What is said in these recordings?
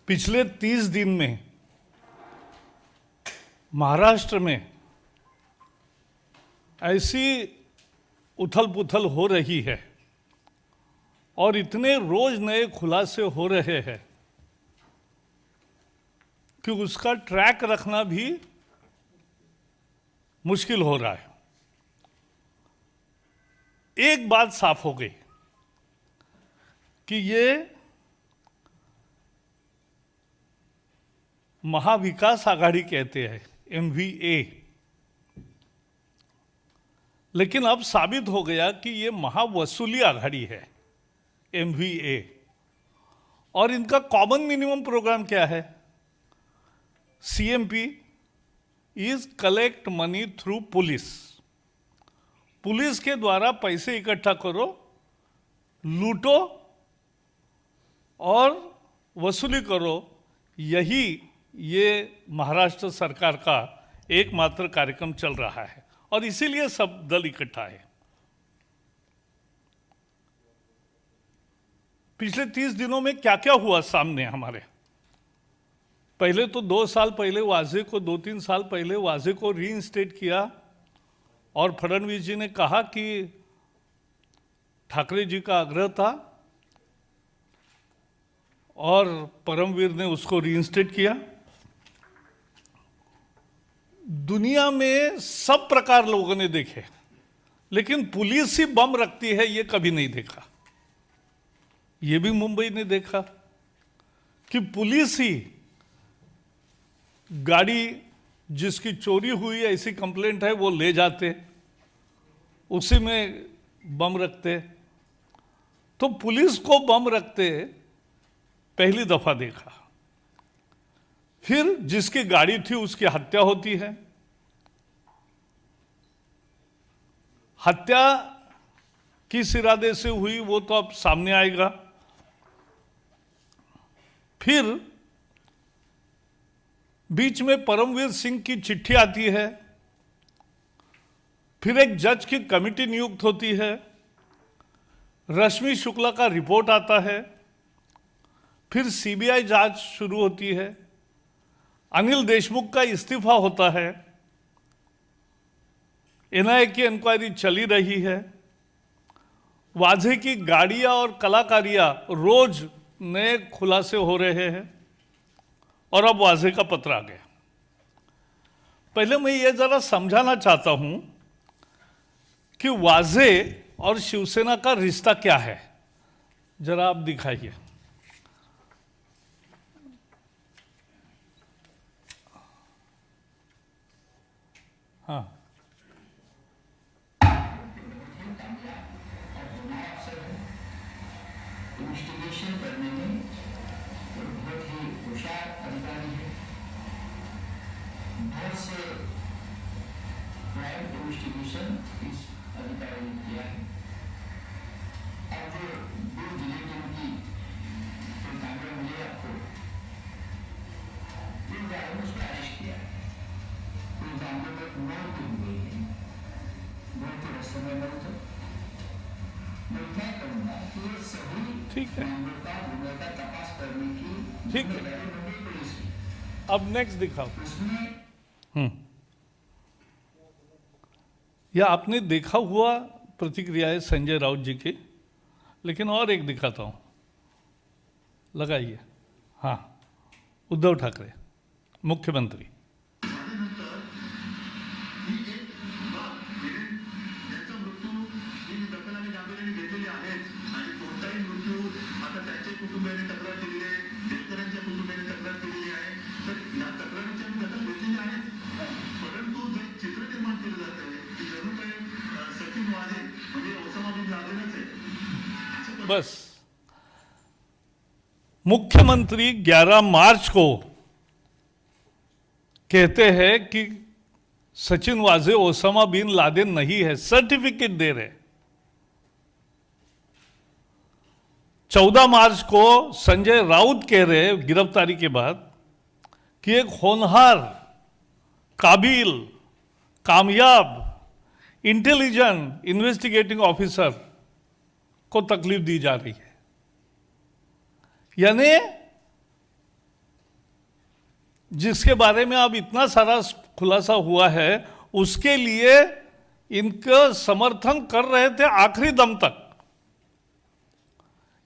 पिछले 30 दिन में महाराष्ट्र में ऐसी उथल पुथल हो रही है और इतने रोज नए खुलासे हो रहे हैं कि उसका ट्रैक रखना भी मुश्किल हो रहा है। एक बात साफ हो गई कि ये महाविकास आघाड़ी कहते हैं, MVA, लेकिन अब साबित हो गया कि ये महावसूली आघाड़ी है, MVA। और इनका कॉमन मिनिमम प्रोग्राम क्या है? CMP is collect money through police. Police के द्वारा पैसे इकट्ठा करो, लूटो और वसूली करो। यही ये महाराष्ट्र सरकार का एकमात्र कार्यक्रम चल रहा है और इसीलिए सब दल इकट्ठा है। पिछले 30 दिनों में क्या क्या हुआ सामने हमारे? पहले तो 2 साल पहले वाजे को, 2-3 साल पहले वाजे को रीइंस्टेट किया और फडणवीस जी ने कहा कि ठाकरे जी का आग्रह था और परमवीर ने उसको रीइंस्टेट किया। दुनिया में सब प्रकार लोगों ने देखे, लेकिन पुलिस ही बम रखती है ये कभी नहीं देखा। ये भी मुंबई ने देखा कि पुलिस ही गाड़ी जिसकी चोरी हुई ऐसी कंप्लेंट है वो ले जाते, उसी में बम रखते। तो पुलिस को बम रखते पहली दफा देखा। फिर जिसकी गाड़ी थी उसकी हत्या होती है। हत्या किस इरादे से हुई वो तो अब सामने आएगा। फिर बीच में परमवीर सिंह की चिट्ठी आती है, फिर एक जज की कमेटी नियुक्त होती है, रश्मि शुक्ला का रिपोर्ट आता है, फिर CBI जांच शुरू होती है, अनिल देशमुख का इस्तीफा होता है, NIA की इंक्वायरी चली रही है, वाजे की गाड़ियां और कलाकारियां रोज नए खुलासे हो रहे हैं और अब वाजे का पत्र आ गया। पहले मैं ये जरा समझाना चाहता हूं कि वाजे और शिवसेना का रिश्ता क्या है। जरा आप दिखाइए। हाँ, इन्वेस्टिगेशन करने में बहुत ही होशियार अधिकारी है। बहुत से क्राइम इन्वेस्टिगेशन इस अधिकारी ने किया है। अब जो 2 जिले की उनकी मामला मिले आपको, उन गायों ने उसको अरेस्ट किया है। उन मामलों में मौत भी हुई है। मौत के रास्ते में मौत है। मैं क्या कहूँगा कि ये सभी ठीक है, मामलों का तपास करने की ठीक है। पुलिस की। अब नेक्स्ट दिखाओ। उसमें यह आपने देखा हुआ प्रतिक्रिया है संजय राउत जी की, लेकिन और एक दिखाता हूं, लगाइए। हाँ, उद्धव ठाकरे मुख्यमंत्री। बस मुख्यमंत्री 11 मार्च को कहते हैं कि सचिन वाजे ओसामा बिन लादेन नहीं है, सर्टिफिकेट दे रहे। 14 मार्च को संजय राउत कह रहे गिरफ्तारी के बाद कि एक होनहार, काबिल, कामयाब, इंटेलिजेंट इन्वेस्टिगेटिंग ऑफिसर को तकलीफ दी जा रही है। यानी जिसके बारे में अब इतना सारा खुलासा हुआ है, उसके लिए इनका समर्थन कर रहे थे आखिरी दम तक।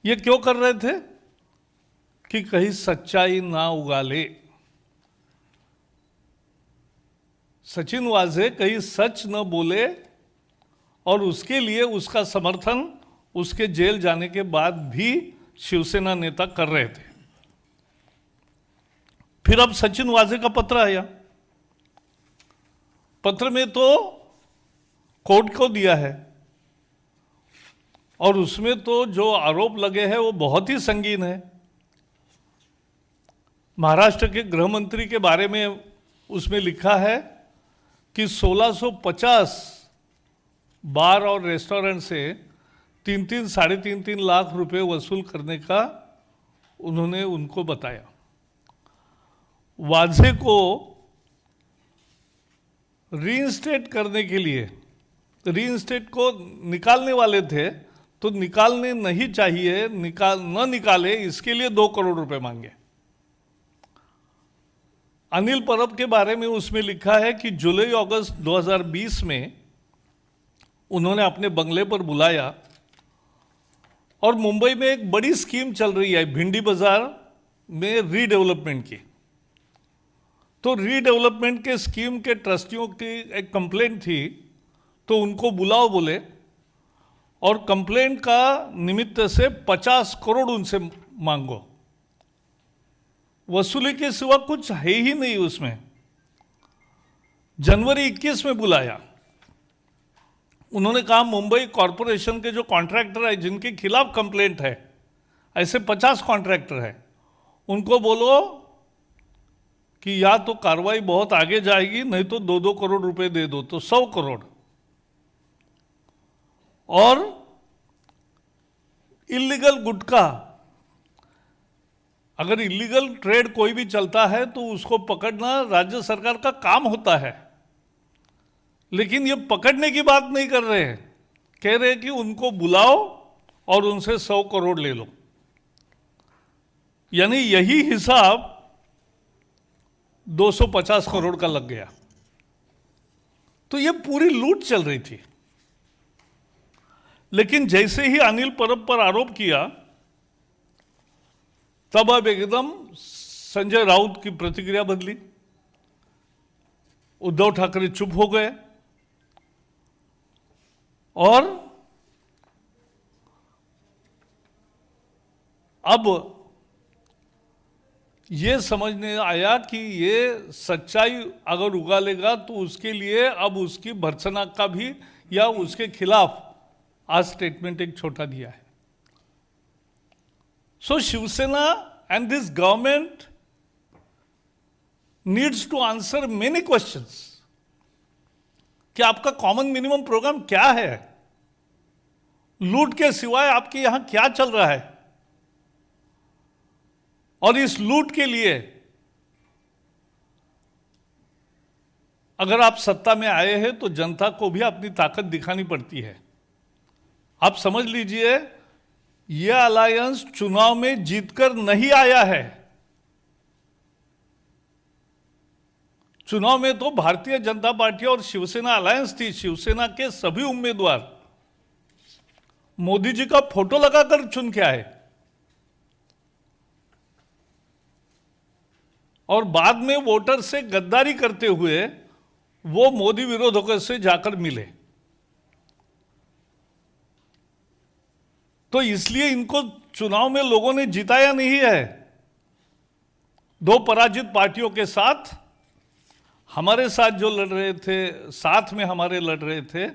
ये क्यों कर रहे थे? कि कहीं सच्चाई ना उगाले। सचिन वाजे कहीं सच न बोले, और उसके लिए उसका समर्थन उसके जेल जाने के बाद भी शिवसेना नेता कर रहे थे। फिर अब सचिन वाजे का पत्र आया। पत्र में तो कोर्ट को दिया है, और उसमें तो जो आरोप लगे हैं वो बहुत ही संगीन है। महाराष्ट्र के गृह मंत्री के बारे में उसमें लिखा है कि 1650 बार और रेस्टोरेंट से 3-3, साढ़े 3-3 लाख रुपए वसूल करने का उन्होंने उनको बताया। वाजे को रीइंस्टेट करने के लिए, रीइंस्टेट को निकालने वाले थे, तो निकालने नहीं चाहिए, न निकाले, इसके लिए 2 करोड़ रुपए मांगे। अनिल परब के बारे में उसमें लिखा है कि जुलाई अगस्त 2020 में उन्होंने अपने बंगले पर बुलाया, और मुंबई में एक बड़ी स्कीम चल रही है भिंडी बाजार में रीडेवलपमेंट की। तो रीडेवलपमेंट के स्कीम के ट्रस्टियों की एक कंप्लेंट थी, तो उनको बुलाओ बोले, और कंप्लेंट का निमित्त से 50 करोड़ उनसे मांगो। वसूली के सिवा कुछ है ही नहीं उसमें। जनवरी 21 में बुलाया। उन्होंने कहा मुंबई कॉरपोरेशन के जो कॉन्ट्रैक्टर है, जिनके खिलाफ कंप्लेंट है, ऐसे 50 कॉन्ट्रैक्टर है, उनको बोलो कि या तो कार्रवाई बहुत आगे जाएगी, नहीं तो 2-2 करोड़ रुपए दे दो, तो 100 करोड़। और इलीगल गुटखा, अगर इलीगल ट्रेड कोई भी चलता है तो उसको पकड़ना राज्य सरकार का काम होता है, लेकिन ये पकड़ने की बात नहीं कर रहे हैं। कह रहे हैं कि उनको बुलाओ और उनसे 100 करोड़ ले लो। यानी यही हिसाब 250 करोड़ का लग गया। तो ये पूरी लूट चल रही थी। लेकिन जैसे ही अनिल परब पर आरोप किया, तब अब एकदम संजय राउत की प्रतिक्रिया बदली। उद्धव ठाकरे चुप हो गए, और अब ये समझने आया कि ये सच्चाई अगर उगालेगा तो उसके लिए अब उसकी भर्त्सना का भी, या उसके खिलाफ आज स्टेटमेंट एक छोटा दिया है। So Shiv Sena and this government needs to answer many questions कि आपका कॉमन मिनिमम प्रोग्राम क्या है, लूट के सिवाय आपके यहां क्या चल रहा है, और इस लूट के लिए अगर आप सत्ता में आए हैं तो जनता को भी अपनी ताकत दिखानी पड़ती है। आप समझ लीजिए, यह अलायंस चुनाव में जीतकर नहीं आया है। चुनाव में तो भारतीय जनता पार्टी और शिवसेना अलायंस थी। शिवसेना के सभी उम्मीदवार मोदी जी का फोटो लगाकर चुन के आए, और बाद में वोटर से गद्दारी करते हुए वो मोदी विरोधकों से जाकर मिले। तो इसलिए इनको चुनाव में लोगों ने जिताया नहीं है। 2 पराजित पार्टियों के साथ हमारे साथ जो लड़ रहे थे, साथ में हमारे लड़ रहे थे,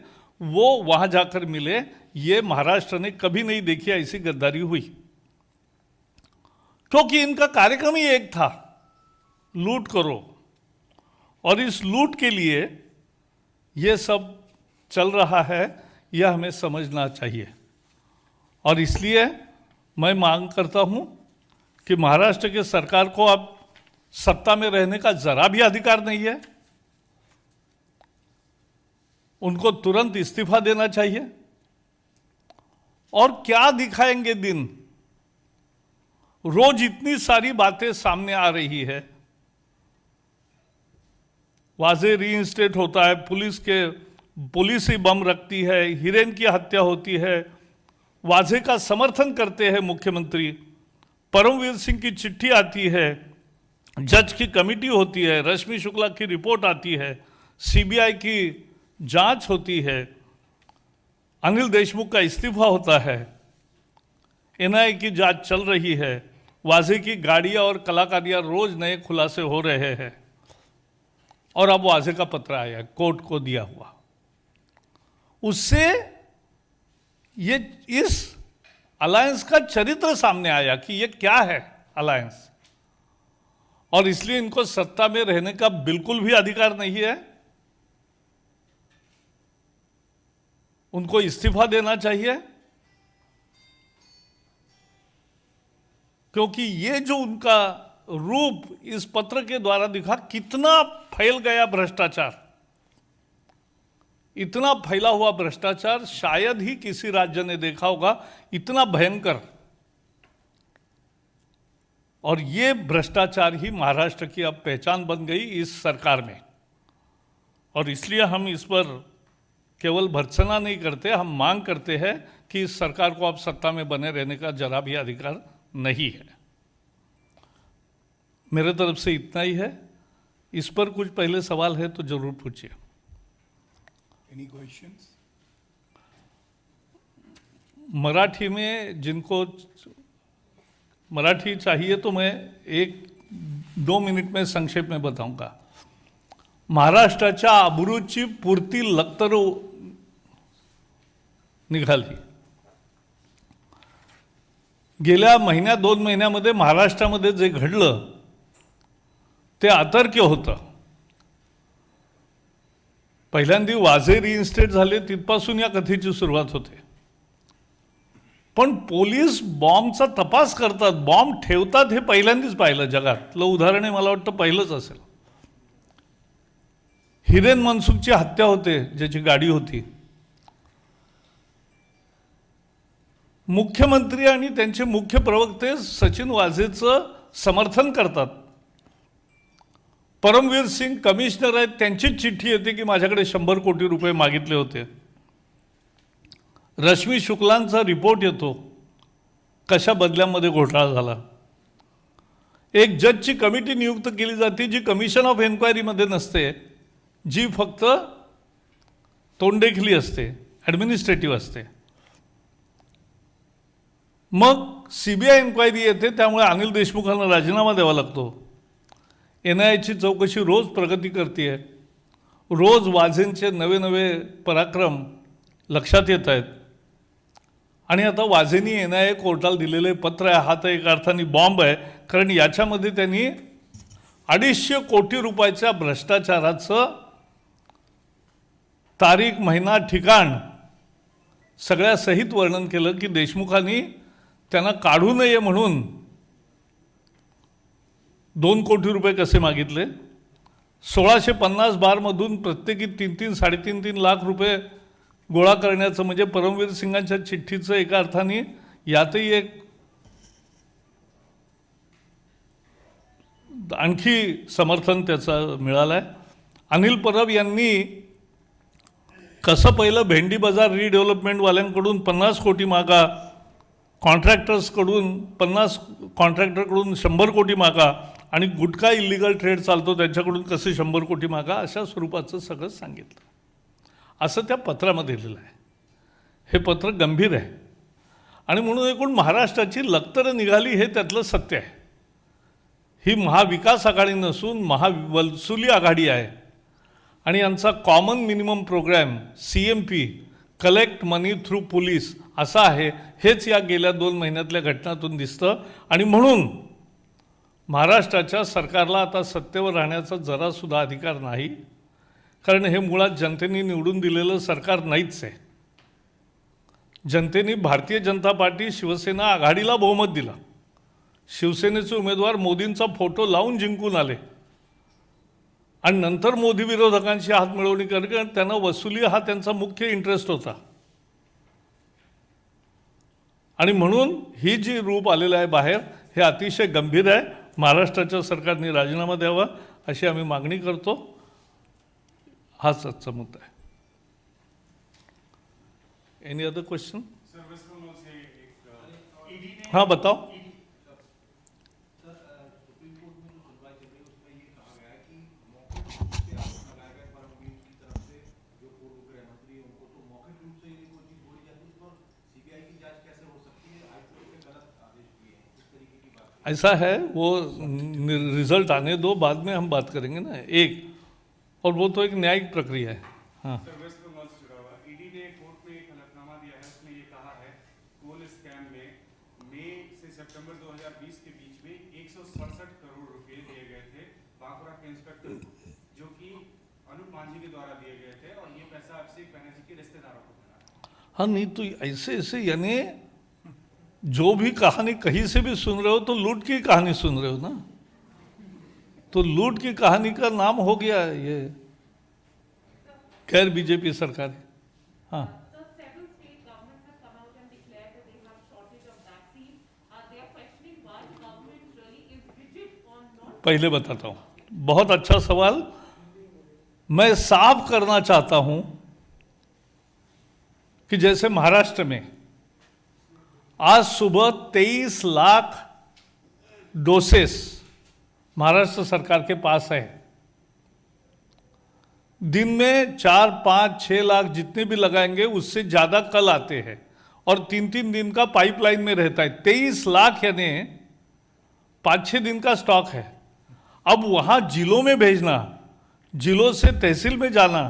वो वहां जाकर मिले। ये महाराष्ट्र ने कभी नहीं देखी ऐसी गद्दारी हुई, क्योंकि इनका कार्यक्रम ही एक था, लूट करो। और इस लूट के लिए ये सब चल रहा है, यह हमें समझना चाहिए। और इसलिए मैं मांग करता हूं कि महाराष्ट्र की सरकार को अब सत्ता में रहने का जरा भी अधिकार नहीं है। उनको तुरंत इस्तीफा देना चाहिए। और क्या दिखाएंगे दिन? रोज इतनी सारी बातें सामने आ रही है, वाजे रीइंस्टेट होता है, पुलिस ही बम रखती है, हिरेन की हत्या होती है, वाजे का समर्थन करते हैं मुख्यमंत्री, परमवीर सिंह की चिट्ठी आती है, जज की कमेटी होती है, रश्मि शुक्ला की रिपोर्ट आती है, सीबीआई की जांच होती है, अनिल देशमुख का इस्तीफा होता है, एनआईए की जांच चल रही है, वाजे की गाड़ियां और कलाकारियां रोज नए खुलासे हो रहे हैं, और अब वाजे का पत्र आया कोर्ट को दिया हुआ। उससे ये इस अलायंस का चरित्र सामने आया कि ये क्या है अलायंस, और इसलिए इनको सत्ता में रहने का बिल्कुल भी अधिकार नहीं है। उनको इस्तीफा देना चाहिए, क्योंकि ये जो उनका रूप इस पत्र के द्वारा दिखा, कितना फैल गया भ्रष्टाचार, इतना फैला हुआ भ्रष्टाचार शायद ही किसी राज्य ने देखा होगा, इतना भयंकर। और ये भ्रष्टाचार ही महाराष्ट्र की अब पहचान बन गई इस सरकार में, और इसलिए हम इस पर केवल भर्त्सना नहीं करते, हम मांग करते हैं कि इस सरकार को अब सत्ता में बने रहने का जरा भी अधिकार नहीं है। मेरे तरफ से इतना ही है। इस पर कुछ पहले सवाल है तो जरूर पूछिए। Any questions? मराठी में जिनको मराठी चाहिए तो मैं 1-2 मिनिट में संक्षेप में बताऊंगा। महाराष्ट्राच्या अब्रूची पुरती लक्तर निघाली। गेल्या महिन्या 2 महिन्यामध्ये महाराष्ट्रामध्ये जे घडलं ते अतर्क्य होतं। पहिल्यांदा वाजे रिइन्स्टेट झाले, तिथपासून या कथेची सुरुवात होते। पण पोलीस बॉम्बचा तपास करतात, बॉम्ब ठेवतात, हे पहिल्यांदाच पाहिलं जगातलं उदाहरण आहे, मला वाटतं पहिलंच असेल। हिरेन मनसुखची हत्या होते, ज्याची गाडी होती। मुख्यमंत्री आणि त्यांचे मुख्य प्रवक्ते सचिन वाझेचं समर्थन करतात। परमवीर सिंग कमिशनर आहेत, त्यांचीच चिठ्ठी येते की माझ्याकडे 100 कोटी रुपये मागितले होते। रश्मी शुक्लांचा रिपोर्ट येतो कशा बदल्यांमध्ये घोटाळा झाला। एक जजची कमिटी नियुक्त केली जाते जी कमिशन ऑफ एन्क्वायरीमध्ये नसते, जी फक्त तोंडेखली असते, ॲडमिनिस्ट्रेटिव्ह असते। मग सीबीआय एन्क्वायरी येते, त्यामुळे अनिल देशमुखांना राजीनामा द्यावा लागतो। एनआयएची चौकशी रोज प्रगती करते, रोज वाझेंचे नवे नवे पराक्रम लक्षात येत आहेत। आणि आता वाझेंनी एनआयए कोर्टाला दिलेले पत्र आहे, हा तर एक अर्थाने बॉम्ब आहे, कारण याच्यामध्ये त्यांनी 250 कोटी रुपयाच्या भ्रष्टाचाराचं तारीख, महिना, ठिकाण सगळ्या सहित वर्णन केलं की देशमुखांनी त्यांना काढू नये म्हणून 2 कोटी रुपये कसे मागितले। 1650 बारमधून प्रत्येकी 3-3, 3.5 लाख रुपये गोळा करण्याचं म्हणजे परमवीर सिंगांच्या चिठ्ठीचं एका अर्थाने यातही एक आणखी समर्थन त्याचं मिळालं आहे। अनिल परब यांनी कसं पहिलं भेंडी बाजार रिडेव्हलपमेंटवाल्यांकडून 50 कोटी मागा, कॉन्ट्रॅक्टर्सकडून 50 कॉन्ट्रॅक्टरकडून 100 कोटी मागा, आणि गुटखा इलिगल ट्रेड चालतो त्यांच्याकडून कसे 100 कोटी मागा, अशा स्वरूपाचं सगळं सांगितलं। असं त्या पत्रामध्ये लिहिलं आहे। हे पत्र गंभीर आहे, आणि म्हणून एकूण महाराष्ट्राची लक्तर निघाली हे त्यातलं सत्य आहे। ही महाविकास आघाडी नसून महावलसुली आघाडी आहे, आणि यांचा common minimum programme CMP, collect money through police, असा आहे। हेच या गेल्या 2 महिन्यातल्या घटनांतून दिसतं, आणि म्हणून महाराष्ट्राच्या सरकारला आता सत्तेवर राहण्याचा जरासुद्धा अधिकार नाही, कारण हे मुळात जनतेने निवडून दिलेलं सरकार नाहीच आहे। जनतेने भारतीय जनता पार्टी, शिवसेना आघाडीला बहुमत दिलं, शिवसेनेचे उमेदवार मोदींचा फोटो लावून जिंकून आले, आणि नंतर मोदी विरोधकांशी हात मिळवणी करणे, त्यांना वसुली हा त्यांचा मुख्य इंटरेस्ट होता। आणि म्हणून ही जी रूप आलेलं आहे बाहेर, हे अतिशय गंभीर आहे। महाराष्ट्राच्या सरकारने राजीनामा द्यावा अशी आम्ही मागणी करतो। हा सच्चा मुद्दा है. Any other question? हाँ बताओ. ऐसा है, वो रिजल्ट आने दो, बाद में हम बात करेंगे ना. एक और वो तो एक न्यायिक प्रक्रिया है. हाँ सर, वेस्ट बंगाल से जुड़ा हुआ ईडी ने कोर्ट में एक हलफनामा दिया है. उसमें ये कहा है कोल स्कैम में मई से सितंबर 2020 के बीच में 167 करोड़ रुपए दिए गए थे बांकुरा के इंस्पेक्टर, जो कि अनूप मांझी के द्वारा दिए गए थे, और ये पैसा अभिषेक बनर्जी के रिश्तेदारों को मिला. हाँ, नहीं तो ऐसे ऐसे यानी जो भी कहानी कहीं से भी सुन रहे हो तो लूट की कहानी सुन रहे हो ना. तो लूट की कहानी का नाम हो गया ये खैर बीजेपी सरकार है. हाँ So several state governments have come out and declared that they have shortage of vaccine. They are questioning why the government really is rigid on not. पहले बताता हूँ. बहुत अच्छा सवाल. मैं साफ करना चाहता हूं कि जैसे महाराष्ट्र में आज सुबह 23 लाख डोसेस महाराष्ट्र सरकार के पास है. दिन में 4, 5, 6 लाख जितने भी लगाएंगे उससे ज्यादा कल आते हैं, और 3-3 दिन का पाइपलाइन में रहता है. 23 लाख यानी 5-6 दिन का स्टॉक है. अब वहां जिलों में भेजना, जिलों से तहसील में जाना,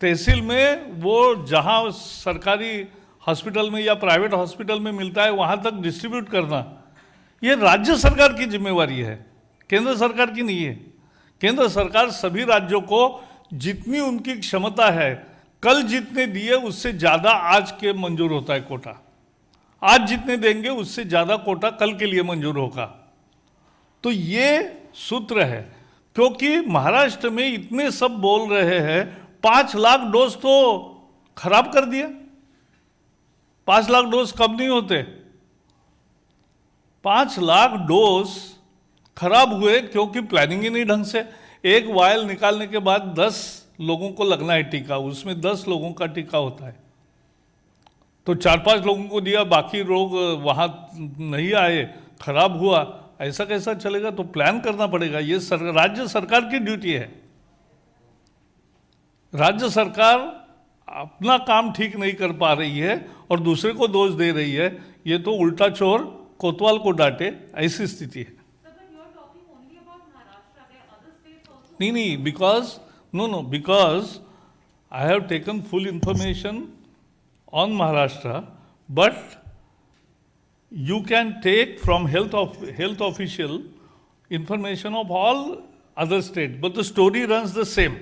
तहसील में वो जहां सरकारी हॉस्पिटल में या प्राइवेट हॉस्पिटल में मिलता है वहां तक डिस्ट्रीब्यूट करना, ये राज्य सरकार की जिम्मेवारी है, केंद्र सरकार की नहीं है. केंद्र सरकार सभी राज्यों को जितनी उनकी क्षमता है, कल जितने दिए उससे ज्यादा आज के मंजूर होता है कोटा. आज जितने देंगे उससे ज्यादा कोटा कल के लिए मंजूर होगा. तो ये सूत्र है. क्योंकि महाराष्ट्र में इतने सब बोल रहे हैं 5 लाख डोज तो खराब कर दिया. 5 लाख डोज कब नहीं होते. 5 लाख डोज खराब हुए क्योंकि प्लानिंग ही नहीं ढंग से. एक वायल निकालने के बाद 10 लोगों को लगना है टीका, उसमें 10 लोगों का टीका होता है. तो 4-5 लोगों को दिया, बाकी लोग वहां नहीं आए, खराब हुआ. ऐसा कैसा चलेगा. तो प्लान करना पड़ेगा. ये राज्य सरकार की ड्यूटी है. राज्य सरकार अपना काम ठीक नहीं कर पा रही है और दूसरे को दोष दे रही है. ये तो उल्टा चोर कोतवाल को डांटे, ऐसी स्थिति है. So but you are talking only about Maharashtra. There are other states also. नहीं, because I have taken full information on Maharashtra, but you can take from health official information of all other states, but the story runs the same.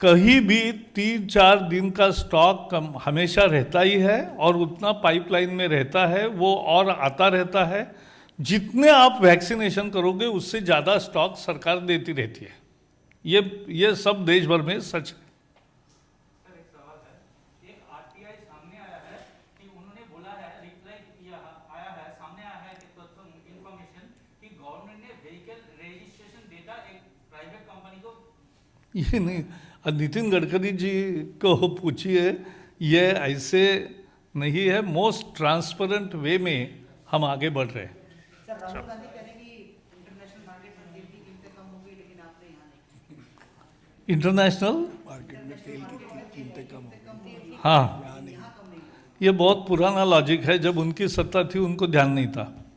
कहीं भी 3-4 दिन का stock हमेशा रहता ही है और उतना पाइपलाइन में रहता है, वो और आता रहता है. जितने आप वैक्सीनेशन करोगे उससे ज़्यादा स्टॉक सरकार देती रहती है. ये सब देश भर में सच है. सर, एक सवाल है. एक आरटीआई सामने आया है कि उन्होंने बोला है, रिप्लाई किया आया है, सामने आया है कि इंफॉर्मेशन कि गवर्नमेंट ने व्हीकल रजिस्ट्रेशन डेटा एक प्राइवेट कंपनी को. ये नहीं, नितिन गडकरी जी को पूछिए. ये ऐसे नहीं है. मोस्ट ट्रांसपेरेंट वे में हम आगे बढ़ रहे हैं. सर, राहुल गांधी कह रहे हैं कि इंटरनेशनल मार्केट में तेल की कीमतें कम हो गई, लेकिन आपने यहाँ नहीं. इंटरनेशनल मार्केट में तेल की कीमतें कम हो गई. हाँ, यहाँ नहीं. ये बहुत पुराना लॉजिक है. जब उनकी सत्ता थी उनको ध्यान नहीं था.